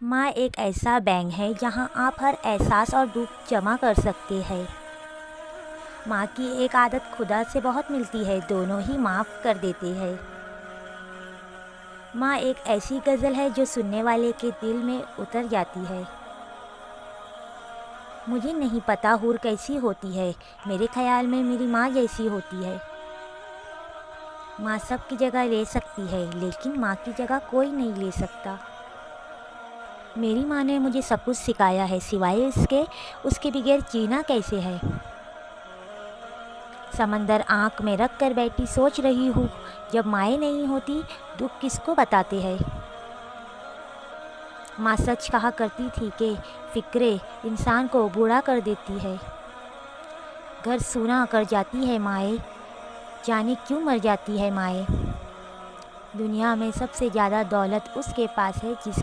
माँ एक ऐसा बैंक है जहाँ आप हर एहसास और दुख जमा कर सकते हैं। माँ की एक आदत खुदा से बहुत मिलती है, दोनों ही माफ़ कर देते हैं। माँ एक ऐसी गज़ल है जो सुनने वाले के दिल में उतर जाती है। मुझे नहीं पता हूर कैसी होती है, मेरे ख़्याल में मेरी माँ जैसी होती है। माँ सबकी जगह ले सकती है, लेकिन माँ की जगह कोई नहीं ले सकता। मेरी माँ ने मुझे सब कुछ सिखाया है, सिवाय इसके उसके बगैर जीना कैसे है। समंदर आँख में रख कर बैठी सोच रही हूँ, जब माएँ नहीं होती दुख किसको बताते हैं। माँ सच कहा करती थी कि फ़िक्रें इंसान को बूढ़ा कर देती है। घर सूना कर जाती है माएँ, जाने क्यों मर जाती है माएँ। दुनिया में सबसे ज़्यादा दौलत उसके पास है जिसकी